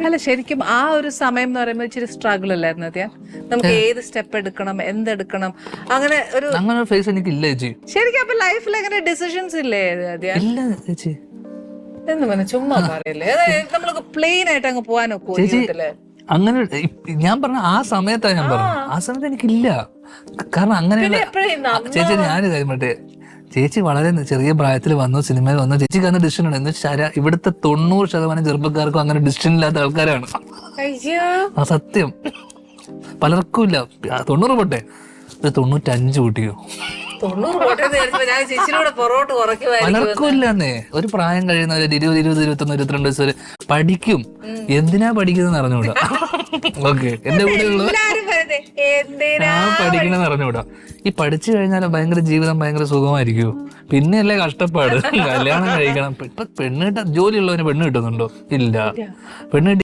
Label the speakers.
Speaker 1: അല്ല ശരിക്കും ആ ഒരു സമയം എന്ന് പറയുമ്പോൾ ഇച്ചിരി സ്ട്രഗിൾ അല്ലായിരുന്നു അത്യാ, നമുക്ക് ഏത് സ്റ്റെപ്പ് എടുക്കണം എന്തെടുക്കണം അങ്ങനെ ഒരു
Speaker 2: ഫേസ് എനിക്കില്ല ചേച്ചി.
Speaker 1: ശരിക്കും അപ്പൊ ലൈഫിൽ അങ്ങനെ ഡിസിഷൻസ് ഇല്ലേ അത്യാ?
Speaker 2: ഇല്ല ചേച്ചി.
Speaker 1: എന്ന് പറഞ്ഞ ചുമ്മാ പറയല്ലേ, നമ്മൾക്ക് പ്ലെയിൻ ആയിട്ട് അങ്ങ് പോകാനൊക്കെ ജീവിതത്തില്.
Speaker 2: അങ്ങനെ ഞാൻ പറഞ്ഞ ആ സമയത്താണ് ഞാൻ പറഞ്ഞു, ആ സമയത്ത് എനിക്കില്ല. കാരണം അങ്ങനെയുള്ള ചേച്ചി ഞാനൊരു കാര്യം പറയട്ടെ, ചേച്ചി വളരെ ചെറിയ പ്രായത്തിൽ വന്നു, സിനിമയിൽ വന്നു, ചേച്ചിക്ക് അന്ന് ഡിസിഷൻ ഉണ്ട്. എന്ന് വെച്ചാൽ ഇവിടുത്തെ 90% ചെറുപ്പക്കാർക്കും അങ്ങനെ ഡിസിഷൻ ഇല്ലാത്ത ആൾക്കാരാണ്. ആ സത്യം, പലർക്കും ഇല്ല. 90 പോട്ടെ, 95 കൂട്ടിയോ, പലർക്കും ഇല്ലെന്നേ. ഒരു പ്രായം കഴിയുന്നവര് 20, 21, 22 വയസ്സ് വരെ പഠിക്കും. എന്തിനാ പഠിക്കുന്നത് അറിഞ്ഞൂടാ. ഓക്കെ, എന്റെ കൂടെ ഉള്ള ഞാൻ പഠിക്കണമെന്ന് അറിഞ്ഞൂടാ. ഈ പഠിച്ചു കഴിഞ്ഞാൽ ഭയങ്കര ജീവിതം ഭയങ്കര സുഖമായിരിക്കും. പിന്നെയല്ലേ കഷ്ടപ്പാട്. കല്യാണം കഴിക്കണം. ഇപ്പൊ പെണ്ണ് കിട്ടാൻ, ജോലി ഉള്ളവന് പെണ്ണ് കിട്ടുന്നുണ്ടോ? ഇല്ല. പെണ്ണ്